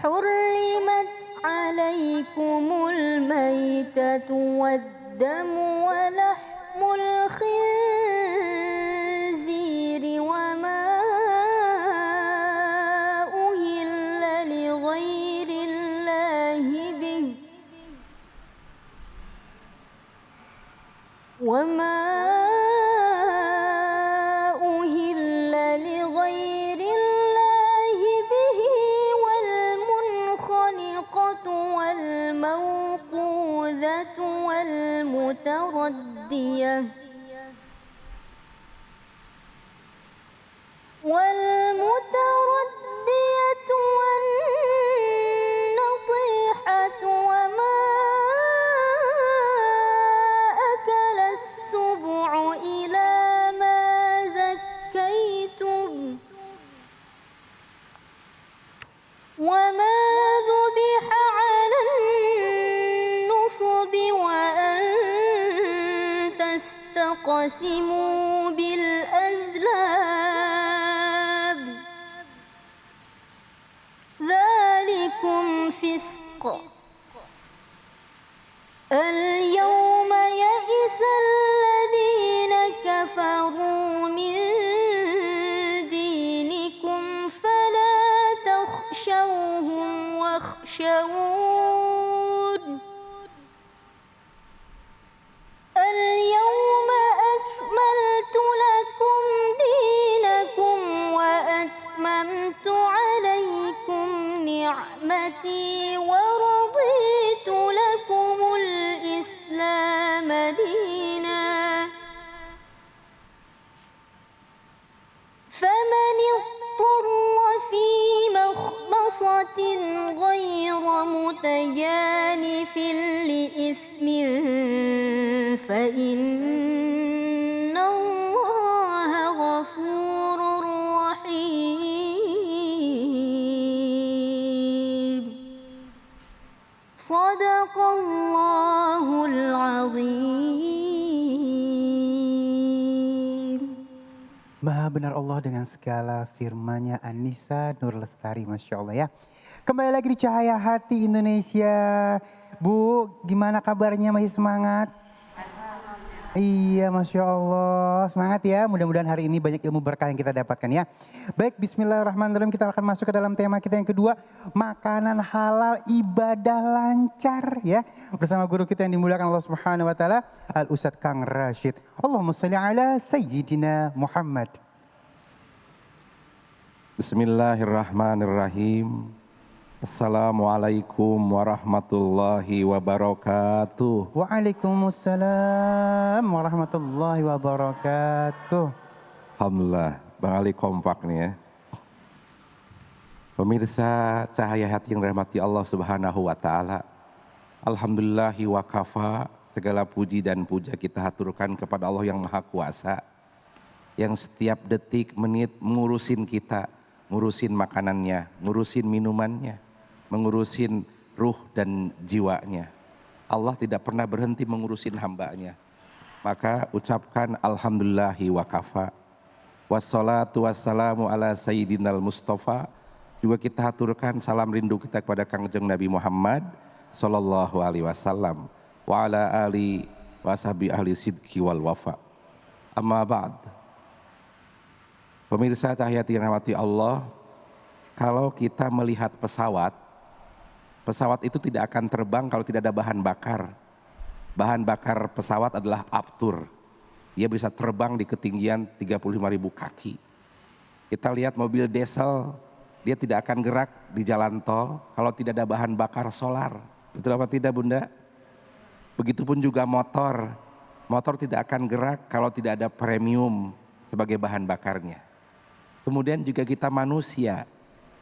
حرمت عليكم الميتة والدم ولحم الخنزير وما أهل لغير الله به والمنخنقة والموقوذة والمتردية والنطيحة وما أكل السبع إلى ما ذكيتم وما ذبح على النصب وأن تستقسموا بالأزلام ذلكم فسق اليوم يئس الذين كفروا من دينكم فلا تخشوهم واخشون اليوم أكملت لكم دينكم وأتممت عليكم نعمتي ورضيت لكم الإسلام دينا فمن اضطر في مخمصة غير متجانف لإثم فإن الله غفور رحيم صدق الله العظيم. Maha benar Allah dengan segala firman-Nya. An-Nisa Nur Lestari, Masya Allah ya. Kembali lagi di Cahaya Hati Indonesia. Bu, gimana kabarnya, masih semangat? Iya, Masya Allah. Semangat ya, mudah-mudahan hari ini banyak ilmu berkah yang kita dapatkan ya. Baik, bismillahirrahmanirrahim, kita akan masuk ke dalam tema kita yang kedua. Makanan halal, ibadah lancar ya. Bersama guru kita yang dimuliakan Allah Subhanahu wa Ta'ala, Al-Ustadz Kang Rashid. Allahumma salli ala Sayyidina Muhammad. Bismillahirrahmanirrahim. Assalamualaikum warahmatullahi wabarakatuh. Waalaikumsalam warahmatullahi wabarakatuh. Alhamdulillah, Bang Ali kompak nih ya. Pemirsa Cahaya Hati yang dirahmati Allah Subhanahu wa Ta'ala. Alhamdulillahi wa kafa, segala puji dan puja kita haturkan kepada Allah yang Maha Kuasa, yang setiap detik menit ngurusin kita, ngurusin makanannya, ngurusin minumannya, mengurusin ruh dan jiwanya. Allah tidak pernah berhenti mengurusin hambanya. Maka ucapkan alhamdulillahi wa kafa. Wassalatu wassalamu ala sayyidinal mustafa. Juga kita haturkan salam rindu kita kepada Kangjeng Nabi Muhammad sallallahu alaihi wasallam wa ala ali wa sahbi ahli sidqi wal wafa. Amma ba'd. Pemirsa Cahaya Hati yang dirahmati Allah, kalau kita melihat pesawat itu tidak akan terbang kalau tidak ada bahan bakar. Bahan bakar pesawat adalah Aptur. Dia bisa terbang di ketinggian 35.000 kaki. Kita lihat mobil diesel, dia tidak akan gerak di jalan tol kalau tidak ada bahan bakar solar. Betul apa tidak, Bunda? Begitupun juga motor. Motor tidak akan gerak kalau tidak ada premium sebagai bahan bakarnya. Kemudian juga kita manusia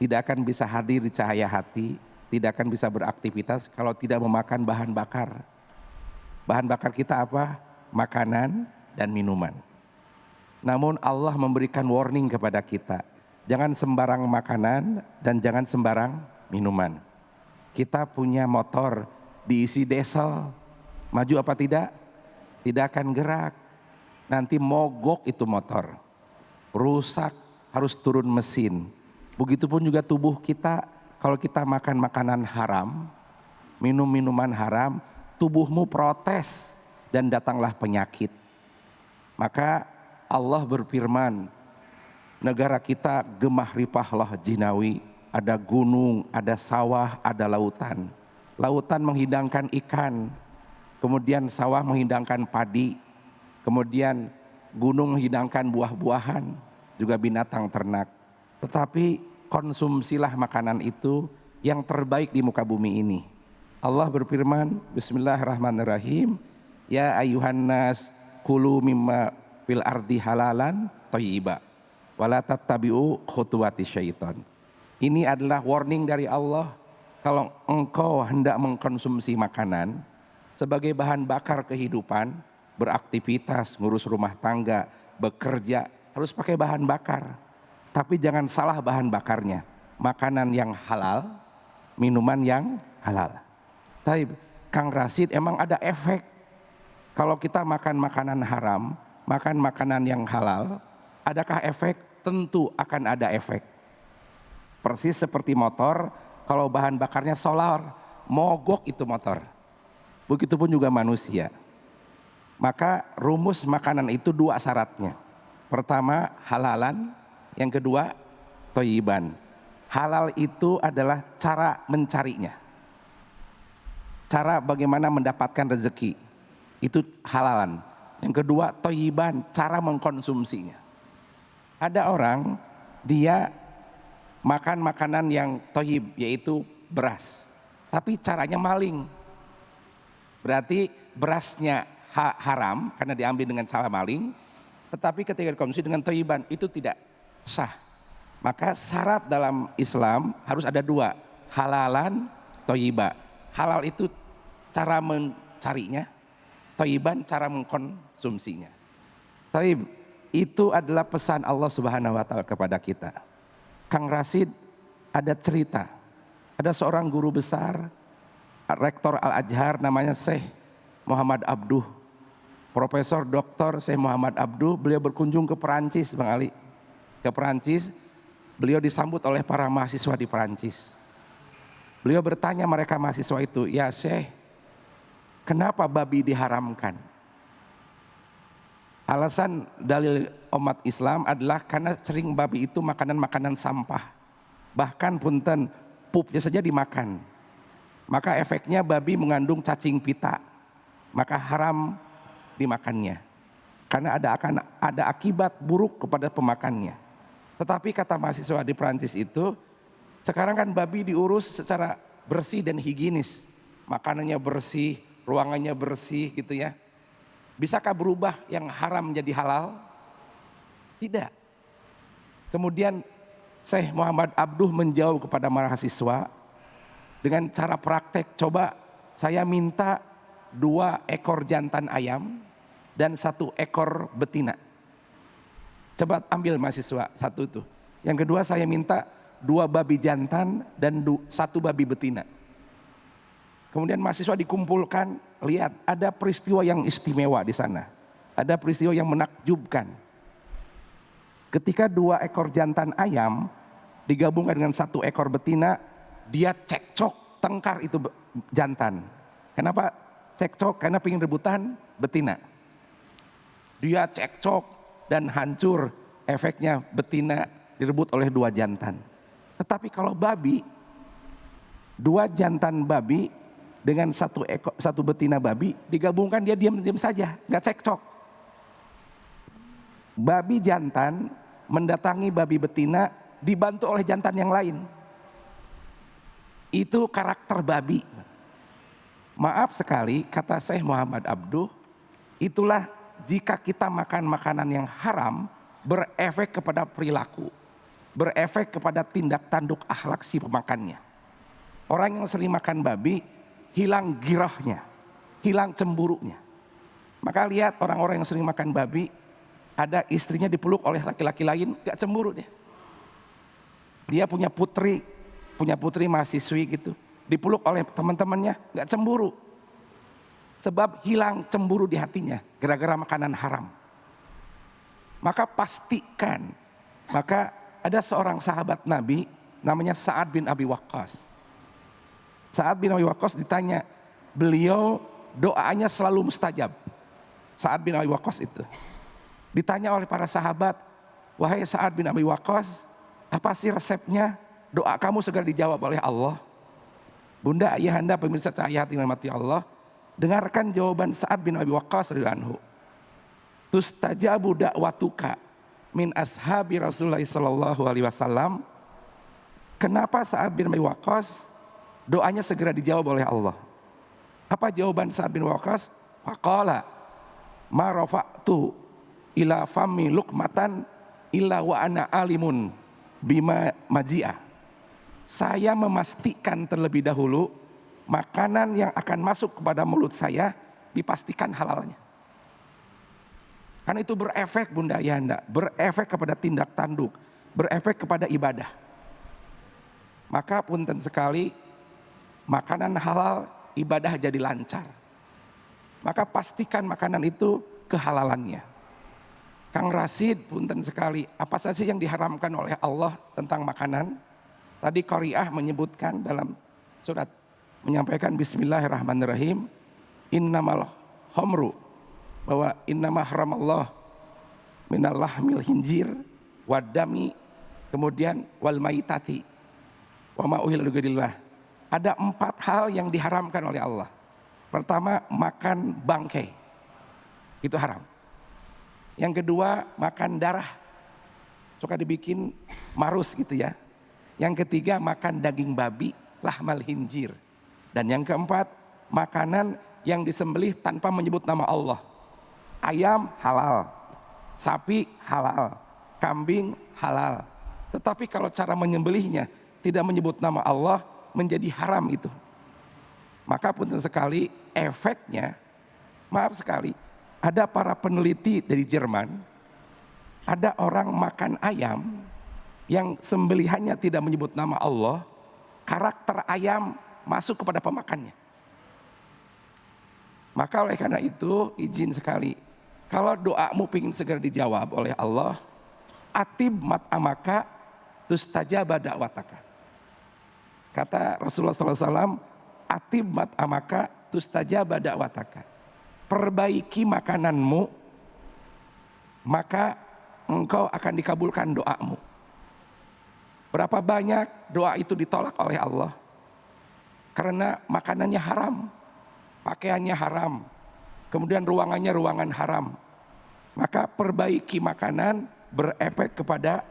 tidak akan bisa hadir di Cahaya Hati, tidak akan bisa beraktivitas kalau tidak memakan bahan bakar. Bahan bakar kita apa? Makanan dan minuman. Namun Allah memberikan warning kepada kita, jangan sembarang makanan dan jangan sembarang minuman. Kita punya motor diisi diesel, maju apa tidak? Tidak akan gerak. Nanti mogok itu motor, rusak, harus turun mesin. Begitupun juga tubuh kita kalau kita makan makanan haram, minum minuman haram, tubuhmu protes dan datanglah penyakit. Maka Allah berfirman, negara kita gemah ripahlah jinawi, ada gunung, ada sawah, ada lautan. Lautan menghidangkan ikan, kemudian sawah menghidangkan padi, kemudian gunung menghidangkan buah-buahan, juga binatang ternak. Tetapi konsumsilah makanan itu yang terbaik di muka bumi ini. Allah berfirman, Bismillahirrahmanirrahim, ya ayuhan nas kulu mimma fil ardi halalan thayyiba wala tattabi'u khutuwati syaitan. Ini adalah warning dari Allah, kalau engkau hendak mengkonsumsi makanan sebagai bahan bakar kehidupan, beraktivitas, ngurus rumah tangga, bekerja, harus pakai bahan bakar. Tapi jangan salah bahan bakarnya. Makanan yang halal, minuman yang halal. Tapi Kang Rashid, emang ada efek kalau kita makan makanan haram, makan makanan yang halal, adakah efek? Tentu akan ada efek. Persis seperti motor, kalau bahan bakarnya solar, mogok itu motor. Begitupun juga manusia. Maka rumus makanan itu dua syaratnya. Pertama halalan, yang kedua thayyiban. Halal itu adalah cara mencarinya. Cara bagaimana mendapatkan rezeki. Itu halalan. Yang kedua thayyiban, cara mengkonsumsinya. Ada orang dia makan makanan yang thayyib, yaitu beras. Tapi caranya maling. Berarti berasnya haram karena diambil dengan cara maling, tetapi ketika dikonsumsi dengan thayyiban itu tidak sah. Maka syarat dalam Islam harus ada dua, halalan, thayyiba. Halal itu cara mencarinya, thayyiban cara mengkonsumsinya. Thayyib itu adalah pesan Allah Subhanahu wa taala kepada kita. Kang Rashid, ada cerita, ada seorang guru besar Rektor Al-Azhar namanya Syekh Muhammad Abduh, Profesor Dr. Syekh Muhammad Abduh. Beliau berkunjung ke Perancis, Bang Ali, ke Perancis. Beliau disambut oleh para mahasiswa di Perancis. Beliau bertanya mereka mahasiswa itu, ya Syekh, kenapa babi diharamkan? Alasan dalil umat Islam adalah karena sering babi itu makanan-makanan sampah. Bahkan punten, pupnya saja dimakan. Maka efeknya babi mengandung cacing pita, maka haram dimakannya. Karena ada akibat buruk kepada pemakannya. Tetapi kata mahasiswa di Prancis itu, sekarang kan babi diurus secara bersih dan higienis. Makanannya bersih, ruangannya bersih gitu ya. Bisakah berubah yang haram menjadi halal? Tidak. Kemudian Syekh Muhammad Abduh menjawab kepada mahasiswa dengan cara praktek, coba saya minta 2 ekor jantan ayam dan 1 ekor betina. Coba ambil mahasiswa satu itu. Yang kedua saya minta 2 babi jantan dan 1 babi betina. Kemudian mahasiswa dikumpulkan, lihat ada peristiwa yang istimewa di sana. Ada peristiwa yang menakjubkan. Ketika 2 ekor jantan ayam digabungkan dengan 1 ekor betina, dia cekcok, tengkar itu jantan. Kenapa cekcok? Karena pengen rebutan betina. Dia cekcok dan hancur, efeknya betina direbut oleh 2 jantan. Tetapi kalau babi, 2 jantan babi dengan 1 betina babi digabungkan, dia diam-diam saja, nggak cekcok. Babi jantan mendatangi babi betina dibantu oleh jantan yang lain. Itu karakter babi. Maaf sekali, kata Syekh Muhammad Abduh, itulah jika kita makan makanan yang haram, berefek kepada perilaku, berefek kepada tindak tanduk akhlak si pemakannya. Orang yang sering makan babi, hilang girahnya, hilang cemburunya. Maka lihat orang-orang yang sering makan babi, ada istrinya dipeluk oleh laki-laki lain, gak cemburu dia. Dia punya putri mahasiswi gitu, dipeluk oleh teman-temannya, gak cemburu. Sebab hilang cemburu di hatinya, gara-gara makanan haram. Maka pastikan, maka ada seorang sahabat Nabi namanya Sa'ad bin Abi Waqqas. Sa'ad bin Abi Waqqas ditanya, beliau doanya selalu mustajab. Sa'ad bin Abi Waqqas itu ditanya oleh para sahabat, wahai Sa'ad bin Abi Waqqas, apa sih resepnya doa kamu segera dijawab oleh Allah? Bunda, ayahanda, pemirsa cahaya hati mati Allah, dengarkan jawaban Sa'ad bin Abi Waqqas radhiyallahu anhu. Tustajabu da'watuka min ashabi Rasulullah sallallahu alaihi wasallam. Kenapa Sa'ad bin Abi Waqqas doanya segera dijawab oleh Allah? Apa jawaban Sa'ad bin Waqqas? Faqala ma rafa'tu ila fami luqmatan illa wa ana alimun bima maji'ah. Saya memastikan terlebih dahulu makanan yang akan masuk kepada mulut saya dipastikan halalnya. Karena itu berefek Bunda Ayahanda, berefek kepada tindak tanduk, berefek kepada ibadah. Maka punten sekali, makanan halal ibadah jadi lancar. Maka pastikan makanan itu kehalalannya. Kang Rasid, punten sekali, apa saja yang diharamkan oleh Allah tentang makanan? Tadi Qari'ah menyebutkan dalam surat, menyampaikan Bismillahirrahmanirrahim, innamal khamru, bahwa innama haramallah minal lahmil hinjir wadami, kemudian wal maitati wa ma uhilla ligairillah. Ada 4 hal yang diharamkan oleh Allah. Pertama, makan bangkai, itu haram. Yang kedua, makan darah, suka dibikin marus gitu ya. Yang ketiga, makan daging babi, lahmal hinjir. Dan yang keempat, makanan yang disembelih tanpa menyebut nama Allah. Ayam halal, sapi halal, kambing halal. Tetapi kalau cara menyembelihnya tidak menyebut nama Allah, menjadi haram itu. Maka punten sekali efeknya, maaf sekali, ada para peneliti dari Jerman, ada orang makan ayam yang sembelihannya tidak menyebut nama Allah, karakter ayam masuk kepada pemakannya. Maka oleh karena itu izin sekali, kalau doamu ingin segera dijawab oleh Allah, atib mat amaka tustajaba da'wataka. Kata Rasulullah SAW, atib mat amaka tustajaba da'wataka. Perbaiki makananmu, maka engkau akan dikabulkan doamu. Berapa banyak doa itu ditolak oleh Allah? Karena makanannya haram, pakaiannya haram, kemudian ruangannya ruangan haram. Maka perbaiki makanan berefek kepada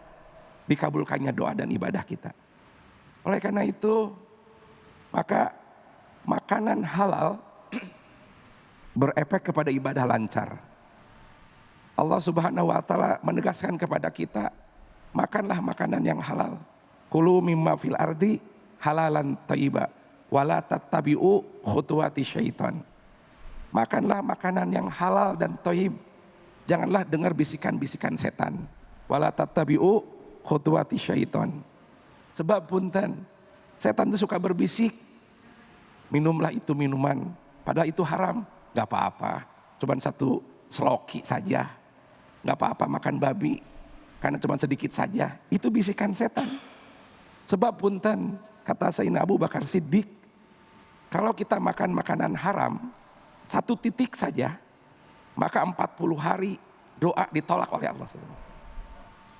dikabulkannya doa dan ibadah kita. Oleh karena itu, maka makanan halal berefek kepada ibadah lancar. Allah Subhanahu wa taala menegaskan kepada kita, makanlah makanan yang halal. Kulu mimma fil ardi halalan thayyiba wala tattabi'u khutuwati syaitan. Makanlah makanan yang halal dan thayyib. Janganlah dengar bisikan-bisikan setan. Wala tattabi'u khutuwati syaitan. Sebab punten, setan itu suka berbisik. Minumlah itu minuman, padahal itu haram. Gak apa-apa, cuman 1 seloki saja. Gak apa-apa makan babi, karena cuma sedikit saja. Itu bisikan setan. Sebab punten, kata Sayyidina Abu Bakar Siddiq, kalau kita makan makanan haram 1 titik saja, maka 40 hari doa ditolak oleh Allah.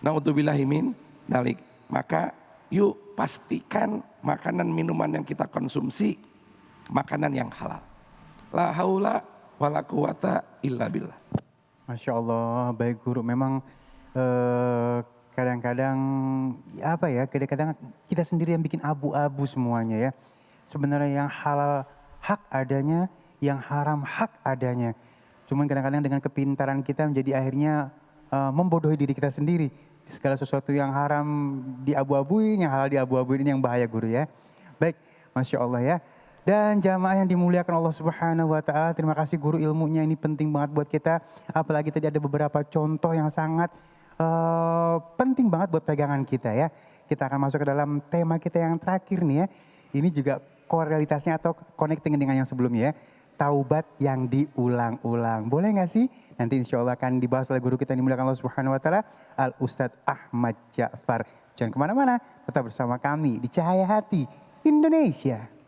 Na'udzubillahi min dzalik. Maka yuk pastikan makanan minuman yang kita konsumsi makanan yang halal. La haula wala quwata illa billah. Masya Allah, baik guru. Memang kadang-kadang apa ya, kadang-kadang kita sendiri yang bikin abu-abu semuanya ya. Sebenarnya yang halal hak adanya, yang haram hak adanya. Cuman kadang-kadang dengan kepintaran kita menjadi akhirnya membodohi diri kita sendiri. Segala sesuatu yang haram diabu-abuin, yang halal diabu-abuin, ini yang bahaya guru ya. Baik, Masya Allah ya. Dan jamaah yang dimuliakan Allah Subhanahu wa taala, terima kasih guru, ilmunya ini penting banget buat kita. Apalagi tadi ada beberapa contoh yang sangat penting banget buat pegangan kita ya. Kita akan masuk ke dalam tema kita yang terakhir nih ya. Ini juga korelitasnya atau connecting dengan yang sebelumnya ya. taubat yang diulang-ulang. Boleh gak sih? Nanti insya Allah akan dibahas oleh guru kita yang dimuliakan Allah Subhanahu Wa Taala, Al Ustadz Ahmad Ja'far. Jangan kemana-mana, tetap bersama kami di Cahaya Hati Indonesia.